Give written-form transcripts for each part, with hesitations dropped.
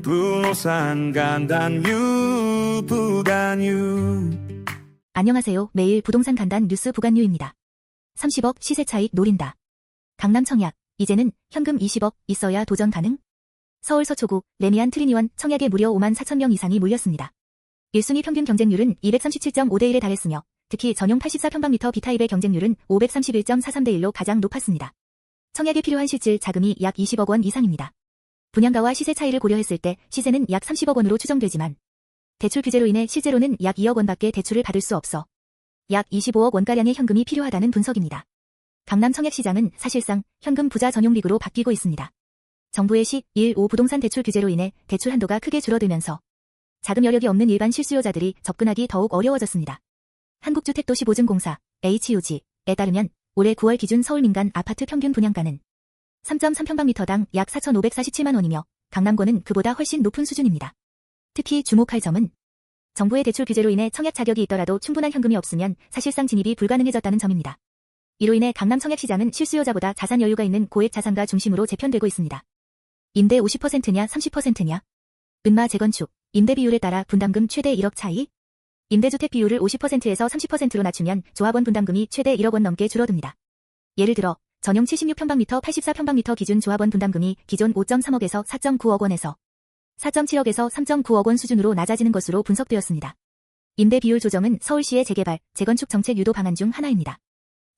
부동산 간단 부간유. 안녕하세요. 매일 부동산 간단 뉴스 부간유입니다. 30억 시세 차익 노린다. 강남 청약, 이제는 현금 20억 있어야 도전 가능? 서울 서초구, 레미안 트리니원 청약에 무려 5만 4천 명 이상이 몰렸습니다. 1순위 평균 경쟁률은 237.5대 1에 달했으며 특히 전용 84평방미터 B타입의 경쟁률은 531.43대 1로 가장 높았습니다. 청약에 필요한 실질 자금이 약 20억 원 이상입니다. 분양가와 시세 차이를 고려했을 때 시세는 약 30억 원으로 추정되지만 대출 규제로 인해 실제로는 약 2억 원밖에 대출을 받을 수 없어 약 25억 원가량의 현금이 필요하다는 분석입니다. 강남 청약시장은 사실상 현금 부자 전용 리그로 바뀌고 있습니다. 정부의 시1.5 부동산 대출 규제로 인해 대출 한도가 크게 줄어들면서 자금 여력이 없는 일반 실수요자들이 접근하기 더욱 어려워졌습니다. 한국주택도시보증공사 HUG에 따르면 올해 9월 기준 서울 민간 아파트 평균 분양가는 3.3평방미터당 약 4,547만 원이며 강남권은 그보다 훨씬 높은 수준입니다. 특히 주목할 점은 정부의 대출 규제로 인해 청약 자격이 있더라도 충분한 현금이 없으면 사실상 진입이 불가능해졌다는 점입니다. 이로 인해 강남 청약시장은 실수요자보다 자산 여유가 있는 고액 자산가 중심으로 재편되고 있습니다. 임대 50%냐 30%냐? 은마 재건축, 임대 비율에 따라 분담금 최대 1억 차이? 임대주택 비율을 50%에서 30%로 낮추면 조합원 분담금이 최대 1억 원 넘게 줄어듭니다. 예를 들어 전용 76평방미터 84평방미터 기준 조합원 분담금이 기존 5.3억에서 4.9억 원에서 4.7억에서 3.9억 원 수준으로 낮아지는 것으로 분석되었습니다. 임대 비율 조정은 서울시의 재개발, 재건축 정책 유도 방안 중 하나입니다.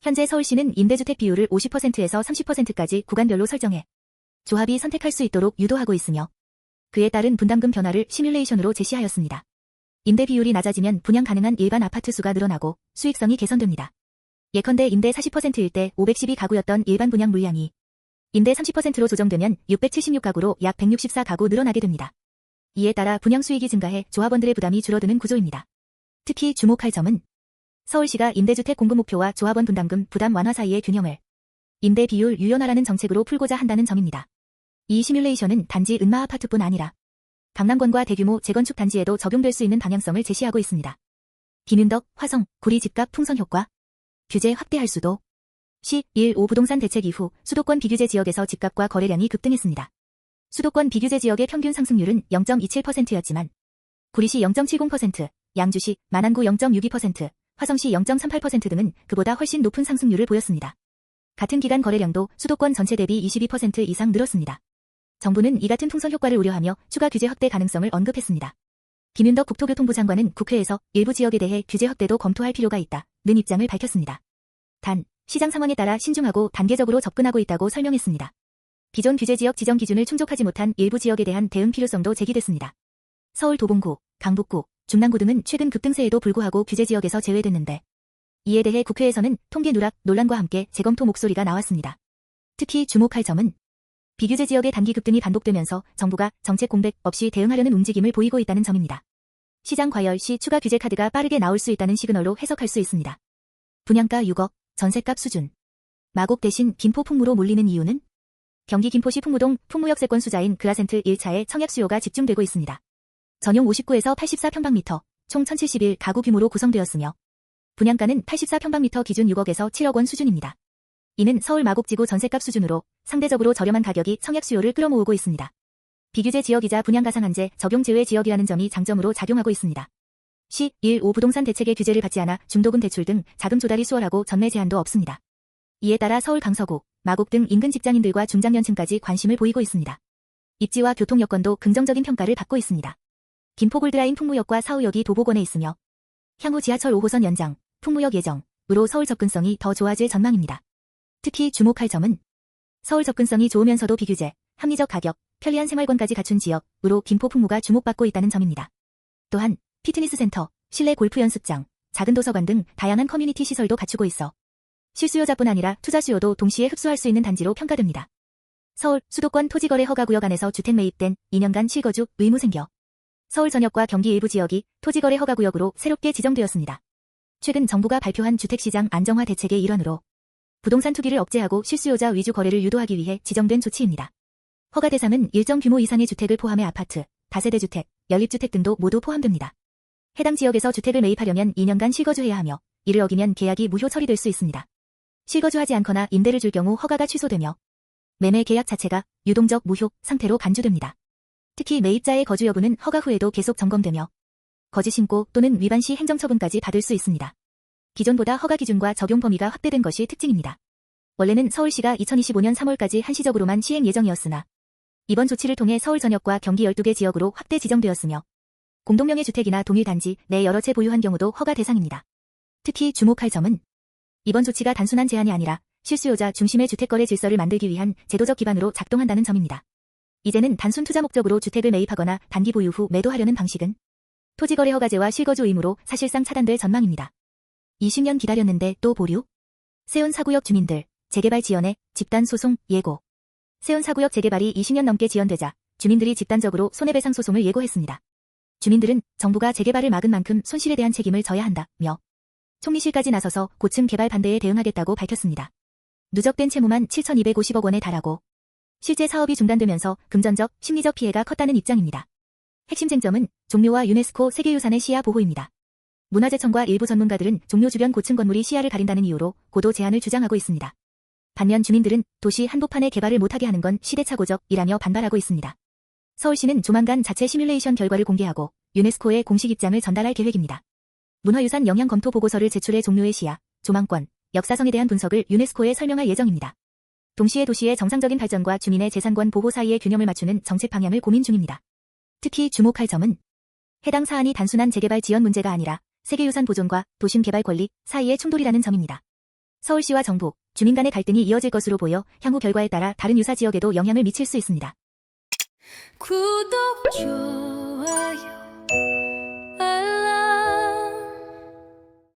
현재 서울시는 임대주택 비율을 50%에서 30%까지 구간별로 설정해 조합이 선택할 수 있도록 유도하고 있으며 그에 따른 분담금 변화를 시뮬레이션으로 제시하였습니다. 임대 비율이 낮아지면 분양 가능한 일반 아파트 수가 늘어나고 수익성이 개선됩니다. 예컨대 임대 40%일 때 512가구였던 일반 분양 물량이 임대 30%로 조정되면 676가구로 약 164가구 늘어나게 됩니다. 이에 따라 분양 수익이 증가해 조합원들의 부담이 줄어드는 구조입니다. 특히 주목할 점은 서울시가 임대주택 공급 목표와 조합원 분담금 부담 완화 사이의 균형을 임대 비율 유연화라는 정책으로 풀고자 한다는 점입니다. 이 시뮬레이션은 단지 은마 아파트뿐 아니라 강남권과 대규모 재건축 단지에도 적용될 수 있는 방향성을 제시하고 있습니다. 김윤덕, 화성, 구리 집값 풍선 효과 규제 확대할 수도 시1.5 부동산 대책 이후 수도권 비규제 지역에서 집값과 거래량이 급등했습니다. 수도권 비규제 지역의 평균 상승률은 0.27%였지만 구리시 0.70%, 양주시, 마난구 0.62%, 화성시 0.38% 등은 그보다 훨씬 높은 상승률을 보였습니다. 같은 기간 거래량도 수도권 전체 대비 22% 이상 늘었습니다. 정부는 이 같은 풍선 효과를 우려하며 추가 규제 확대 가능성을 언급했습니다. 김윤덕 국토교통부 장관은 국회에서 일부 지역에 대해 규제 확대도 검토할 필요가 있다는 입장을 밝혔습니다. 단, 시장 상황에 따라 신중하고 단계적으로 접근하고 있다고 설명했습니다. 기존 규제 지역 지정 기준을 충족하지 못한 일부 지역에 대한 대응 필요성도 제기됐습니다. 서울 도봉구, 강북구, 중랑구 등은 최근 급등세에도 불구하고 규제 지역에서 제외됐는데 이에 대해 국회에서는 통계 누락 논란과 함께 재검토 목소리가 나왔습니다. 특히 주목할 점은 비규제 지역의 단기 급등이 반복되면서 정부가 정책 공백 없이 대응하려는 움직임을 보이고 있다는 점입니다. 시장 과열 시 추가 규제 카드가 빠르게 나올 수 있다는 시그널로 해석할 수 있습니다. 분양가 6억, 전셋값 수준. 마곡 대신 김포 풍무로 몰리는 이유는? 경기 김포시 풍무동 풍무역세권 수자인 그라센트 1차에 청약 수요가 집중되고 있습니다. 전용 59에서 84평방미터, 총 1071가구 규모로 구성되었으며 분양가는 84평방미터 기준 6억에서 7억 원 수준입니다. 이는 서울 마곡지구 전셋값 수준으로 상대적으로 저렴한 가격이 청약 수요를 끌어모으고 있습니다. 비규제 지역이자 분양가 상한제 적용 제외 지역이라는 점이 장점으로 작용하고 있습니다. 시1.5 부동산 대책의 규제를 받지 않아 중도금 대출 등 자금 조달이 수월하고 전매 제한도 없습니다. 이에 따라 서울 강서구, 마곡 등 인근 직장인들과 중장년층까지 관심을 보이고 있습니다. 입지와 교통 여건도 긍정적인 평가를 받고 있습니다. 김포 골드라인 풍무역과 사후역이 도보권에 있으며 향후 지하철 5호선 연장, 풍무역 예정으로 서울 접근성이 더 좋아질 전망입니다. 특히 주목할 점은 서울 접근성이 좋으면서도 비규제, 합리적 가격, 편리한 생활권까지 갖춘 지역으로 김포 풍무가 주목받고 있다는 점입니다. 또한 피트니스 센터, 실내 골프 연습장, 작은 도서관 등 다양한 커뮤니티 시설도 갖추고 있어 실수요자뿐 아니라 투자 수요도 동시에 흡수할 수 있는 단지로 평가됩니다. 서울, 수도권 토지거래 허가구역 안에서 주택 매입된 2년간 실거주 의무 생겨 서울 전역과 경기 일부 지역이 토지거래 허가구역으로 새롭게 지정되었습니다. 최근 정부가 발표한 주택시장 안정화 대책의 일환으로 부동산 투기를 억제하고 실수요자 위주 거래를 유도하기 위해 지정된 조치입니다. 허가 대상은 일정 규모 이상의 주택을 포함해 아파트, 다세대 주택, 연립주택 등도 모두 포함됩니다. 해당 지역에서 주택을 매입하려면 2년간 실거주해야 하며 이를 어기면 계약이 무효 처리될 수 있습니다. 실거주하지 않거나 임대를 줄 경우 허가가 취소되며 매매 계약 자체가 유동적 무효 상태로 간주됩니다. 특히 매입자의 거주 여부는 허가 후에도 계속 점검되며 거짓 신고 또는 위반 시 행정처분까지 받을 수 있습니다. 기존보다 허가 기준과 적용 범위가 확대된 것이 특징입니다. 원래는 서울시가 2025년 3월까지 한시적으로만 시행 예정이었으나 이번 조치를 통해 서울 전역과 경기 12개 지역으로 확대 지정되었으며 공동명의 주택이나 동일 단지 내 여러 채 보유한 경우도 허가 대상입니다. 특히 주목할 점은 이번 조치가 단순한 제한이 아니라 실수요자 중심의 주택거래 질서를 만들기 위한 제도적 기반으로 작동한다는 점입니다. 이제는 단순 투자 목적으로 주택을 매입하거나 단기 보유 후 매도하려는 방식은 토지거래 허가제와 실거주 의무로 사실상 차단될 전망입니다. 20년 기다렸는데 또 보류? 세운 4구역 주민들, 재개발 지연에 집단 소송 예고. 세운 4구역 재개발이 20년 넘게 지연되자 주민들이 집단적으로 손해배상 소송을 예고했습니다. 주민들은 정부가 재개발을 막은 만큼 손실에 대한 책임을 져야 한다며 총리실까지 나서서 고층 개발 반대에 대응하겠다고 밝혔습니다. 누적된 채무만 7,250억 원에 달하고 실제 사업이 중단되면서 금전적, 심리적 피해가 컸다는 입장입니다. 핵심 쟁점은 종묘와 유네스코 세계유산의 시야 보호입니다. 문화재청과 일부 전문가들은 종묘 주변 고층 건물이 시야를 가린다는 이유로 고도 제한을 주장하고 있습니다. 반면 주민들은 도시 한복판에 개발을 못하게 하는 건 시대착오적이라며 반발하고 있습니다. 서울시는 조만간 자체 시뮬레이션 결과를 공개하고 유네스코에 공식 입장을 전달할 계획입니다. 문화유산 영향 검토 보고서를 제출해 종묘의 시야, 조망권, 역사성에 대한 분석을 유네스코에 설명할 예정입니다. 동시에 도시의 정상적인 발전과 주민의 재산권 보호 사이의 균형을 맞추는 정책 방향을 고민 중입니다. 특히 주목할 점은 해당 사안이 단순한 재개발 지연 문제가 아니라 세계유산 보존과 도심 개발 권리 사이의 충돌이라는 점입니다. 서울시와 정부, 주민 간의 갈등이 이어질 것으로 보여 향후 결과에 따라 다른 유사 지역에도 영향을 미칠 수 있습니다. 구독, 좋아요, 알람